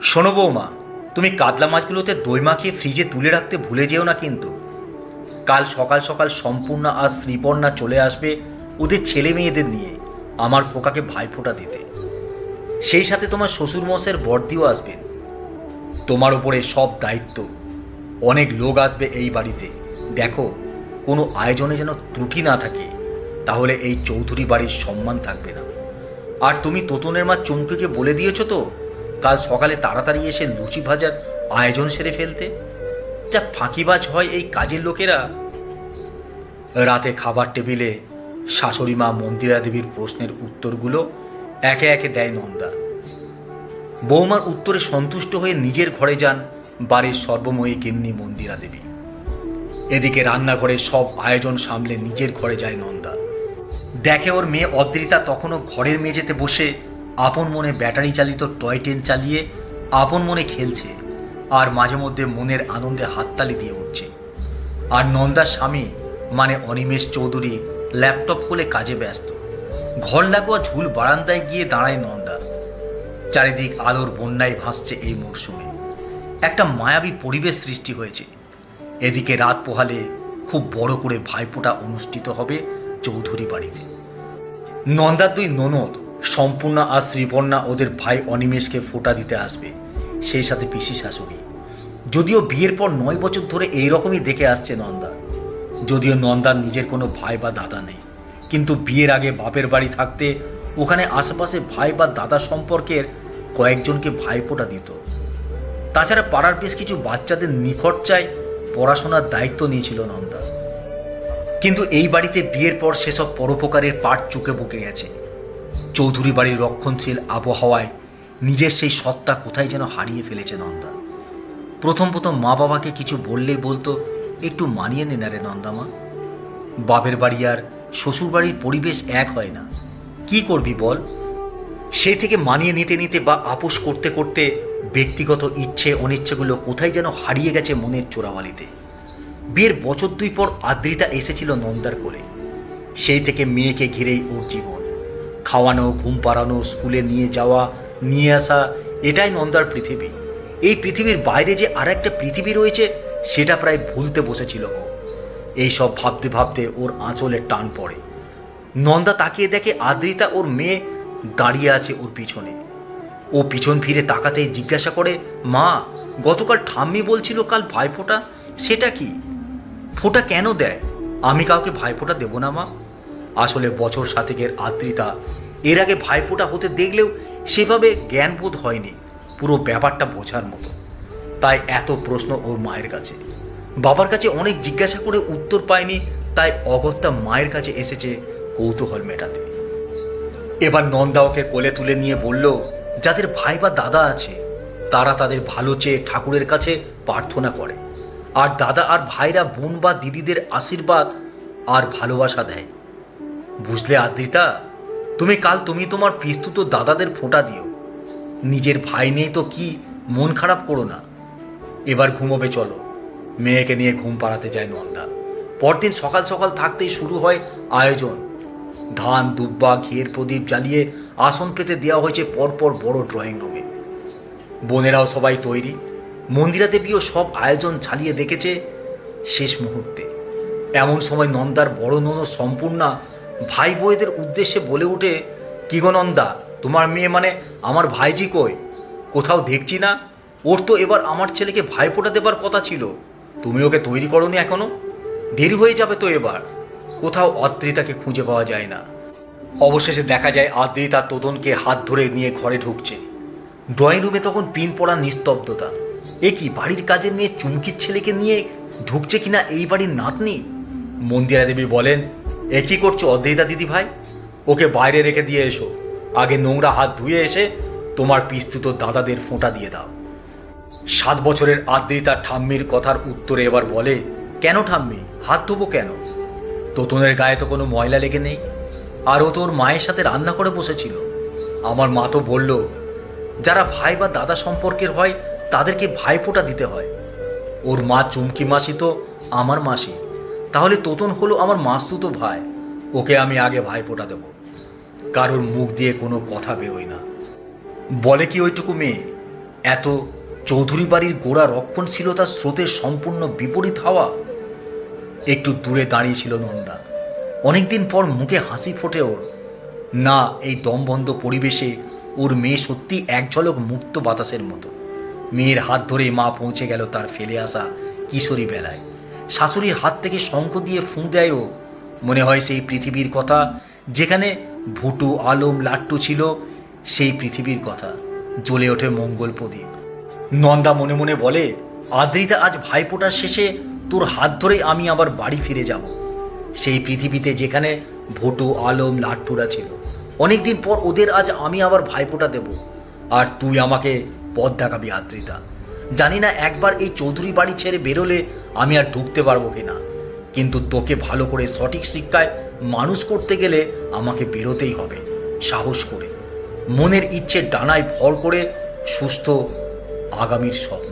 শোনো বৌমা, তুমি কাতলা মাছগুলোতে দই মাখিয়ে ফ্রিজে তুলে রাখতে ভুলে যেও না কিন্তু। কাল সকাল সকাল সম্পূর্ণা আর শ্রীপর্ণা চলে আসবে ওদের ছেলে মেয়েদের নিয়ে আমার খোকাকে ভাইফোঁটা দিতে। সেই সাথে তোমার শ্বশুরমশাইয়ের বড়দিও আসবেন। তোমার উপরে সব দায়িত্ব। অনেক লোক আসবে এই বাড়িতে। দেখো, কোনো আয়োজনে যেন ত্রুটি না থাকে, তাহলে এই চৌধুরী বাড়ির সম্মান থাকবে না। আর তুমি তোতনের মা চুমকিকে বলে দিয়েছো তো কাল সকালে তাড়াতাড়ি এসে লুচি ভাজার আয়োজন সেরে ফেলতে। যা ফাঁকিবাজ হয় এই কাজের লোকেরা। রাতে খাবার টেবিলে শাশুড়ি মা মন্দিরা দেবীর প্রশ্নের উত্তরগুলো একে একে দেয় নন্দা। বৌমার উত্তরে সন্তুষ্ট হয়ে নিজের ঘরে যান বাড়ির সর্বময়ী গিন্নি মন্দিরা দেবী। এদিকে রান্নাঘরে সব আয়োজন সামলে নিজের ঘরে যায় নন্দা। দেখে ওর মেয়ে অদ্রিতা তখনও ঘরের মেঝেতে বসে আপন মনে ব্যাটারি চালিত টয় ট্রেন চালিয়ে আপন মনে খেলছে, আর মাঝে মধ্যে মনের আনন্দে হাততালি দিয়ে উঠছে। আর নন্দার স্বামী মানে অনিমেষ চৌধুরী ল্যাপটপ খুলে কাজে ব্যস্ত। ঘর লাগোয়া ঝুল বারান্দায় গিয়ে দাঁড়ায় নন্দা। চারিদিক আলোর বন্যায় ভাসছে এই মরশুমে। একটা মায়াবী পরিবেশ সৃষ্টি হয়েছে। এদিকে রাত পোহালে খুব বড় করে ভাইফোঁটা অনুষ্ঠিত হবে চৌধুরী বাড়িতে। নন্দার দুই ননদ সম্পূর্ণা আর শ্রীপর্ণা ওদের ভাই অনিমেষকে ফোঁটা দিতে আসবে, সেই সাথে পিসি শাশুড়ি। যদিও বিয়ের পর 9 বছর ধরে এইরকমই দেখে আসছে নন্দা। যদিও নন্দার নিজের কোনো ভাই বা দাদা নেই, কিন্তু বিয়ের আগে বাপের বাড়ি থাকতে ওখানে আশেপাশে ভাই বা দাদা সম্পর্কের কয়েকজনকে ভাইফোঁটা দিত। তাছাড়া পাড়ার বেশ কিছু বাচ্চাদের নিখরচায় পড়াশোনার দায়িত্ব নিয়েছিল নন্দা। কিন্তু এই বাড়িতে বিয়ের পর সেসব পরোপকারের পাট চুকে বুকে গেছে। চৌধুরী বাড়ির রক্ষণশীল আবহাওয়ায় নিজের সেই সত্তা কোথায় যেন হারিয়ে ফেলেছে নন্দা। প্রথম প্রথম মা বাবাকে কিছু বললেই বলতো, একটু মানিয়ে নে না রে নন্দামা। বাপের বাড়ি আর শ্বশুর বাড়ির পরিবেশ এক হয় না, কি করবি বল। সেই থেকে মানিয়ে নিতে নিতে বা আপোষ করতে করতে ব্যক্তিগত ইচ্ছে অনিচ্ছেগুলো কোথায় যেন হারিয়ে গেছে মনের চোরাবালিতে। বিয়ের বছর 2 পর আদ্রিতা এসেছিল নন্দার কোলে। সেই থেকে মেয়েকে ঘিরেই ওর জীবন। খাওয়ানো, ঘুম পাড়ানো, স্কুলে নিয়ে যাওয়া, নিয়ে আসা, এটাই নন্দার পৃথিবী। এই পৃথিবীর বাইরে যে আর একটা পৃথিবী রয়েছে সেটা প্রায় ভুলতে বসেছিল ও। এইসব ভাবতে ভাবতে ওর আঁচলে টান পড়ে। নন্দা তাকিয়ে দেখে আদ্রিতা ওর মেয়ে দাঁড়িয়ে আছে ওর পিছনে। ও পিছন ফিরে তাকাতেই জিজ্ঞাসা করে, মা, গতকাল ঠাম্মি বলছিল কাল ভাইফোঁটা, সেটা কি? ফোঁটা কেন দেয়? আমি কাউকে ভাইফোঁটা দেব না মা। আসলে বছর 7 আদ্রিতা এর আগে ভাইফোঁটা হতে দেখলেও সেভাবে জ্ঞানবোধ হয়নি পুরো ব্যাপারটা বোঝার মতো। তাই এত প্রশ্ন ওর মায়ের কাছে। বাবার কাছে অনেক জিজ্ঞাসা করে উত্তর পায়নি, তাই অগত্যা মায়ের কাছে এসেছে কৌতূহল মেটাতে। এবার নন্দা ওকে কোলে তুলে নিয়ে বলল, যাদের ভাই বা দাদা আছে তারা তাদের ভালো চেয়ে ঠাকুরের কাছে প্রার্থনা করে, আর দাদা আর ভাইরা বোন বা দিদিদের আশীর্বাদ আর ভালোবাসা দেয়। বুঝলে আদ্রিতা, তুমি তোমার পিস্তুত দাদাদের ফোঁটা দিও। নিজের ভাই নেই তো কি, মন খারাপ করো না। এবার ঘুমোবে চলো। মেয়েকে নিয়ে ঘুম পাড়াতে যায় নন্দা। পরদিন সকাল সকাল থাকতেই শুরু হয় আয়োজন। ধান, দুব্বা, ঘিয়ের প্রদীপ জ্বালিয়ে আসন পেতে দেওয়া হয়েছে পরপর বড় ড্রয়িং রুমে। বোনেরাও সবাই তৈরি। মন্দিরা দেবীও সব আয়োজন ঝালিয়ে দেখেছে শেষ মুহূর্তে। এমন সময় নন্দার বড় ননদ সম্পূর্ণা ভাই বউদের উদ্দেশ্যে বলে ওঠে, কি গো নন্দা, তোমার মেয়ে মানে আমার ভাইজি কই? কোথাও দেখছি না। ওর তো এবার আমার ছেলেকে ভাইফোঁটা দেবার কথা ছিল, তুমি ওকে তৈরি করোনি এখনো? দেরি হয়ে যাবে তো এবার। কোথাও আদ্রিতাকে খুঁজে পাওয়া যায় না। অবশেষে দেখা যায় আদ্রিতা তোদনকে হাত ধরে নিয়ে ঘরে ঢুকছে। ড্রয়িং রুমে তখন পিন পড়া নিস্তব্ধতা। এ কি, বাড়ির কাজের মেয়ে চুমকির ছেলেকে নিয়ে ঢুকছে কিনা এই বাড়ির নাতনি? মন্দিরা দেবী বলেন, এ কি করছো অদ্রিতা দিদি ভাই? ওকে বাইরে রেখে দিয়ে এসো। আগে নোংরা হাত ধুয়ে এসে তোমার পিস্তুত দাদাদের ফোঁটা দিয়ে দাও। 7 বছরের আদ্রিতা ঠাম্মির কথার উত্তরে এবার বলে, কেন ঠাম্মি, হাত ধোবো কেন? তোতনের গায়ে তো কোনো ময়লা লেগে নেই, আর ও তোর মায়ের সাথে রান্না করে বসেছিল। আমার মা তো বলল, যারা ভাই বা দাদা সম্পর্কের হয় তাদেরকে ভাইফোঁটা দিতে হয়। ওর মা চুমকি মাসি তো আমার মাসি, তাহলে তোতন হলো আমার মাসতুতো ভাই। ওকে আমি আগে ভাইফোঁটা দেব। কারোর মুখ দিয়ে কোনো কথা বেরোয় না। বলে কি ওইটুকু মেয়ে এত চৌধুরী বাড়ির গোড়া রক্ষণশীলতার স্রোতের সম্পূর্ণ বিপরীত হাওয়া। একটু দূরে দাঁড়িয়েছিল নন্দা। অনেকদিন পর মুখে হাসি ফোটে ওর। না, এই দমবন্ধ পরিবেশে ওর মেয়ে সত্যি এক ঝলক মুক্ত বাতাসের মতো। মেয়ের হাত ধরে মা পৌঁছে গেল তার ফেলে আসা কিশোরী বেলায়। শাশুড়ির হাত থেকে শঙ্খ দিয়ে ফুঁ দেয় ও। মনে হয় সেই পৃথিবীর কথা যেখানে ভুটু, আলম, লাট্টু ছিল, সেই পৃথিবীর কথা। জ্বলে ওঠে মঙ্গল প্রদীপ। নন্দা মনে মনে বলে, আদ্রিতা, আজ ভাইফোঁটার শেষে তোর হাত ধরেই আমি আবার বাড়ি ফিরে যাব, সেই পৃথিবীতে যেখানে ভুটু, আলম, লাট্টুরা ছিল। অনেকদিন পর ওদের আজ আমি আবার ভাইফোঁটা দেব, আর তুই আমাকে পথ দেখাবি আদ্রিতা। জানি না একবার এই চৌধুরী বাড়ি ছেড়ে বেরোলে আমি আর ঢুকতে পারবো কিনা, কিন্তু তোকে ভালো করে সঠিক শিক্ষায় মানুষ করতে গেলে আমাকে বেরোতেই হবে, সাহস করে, মনের ইচ্ছে ডানায় ভর করে, সুস্থ আগামীর স্বপ্ন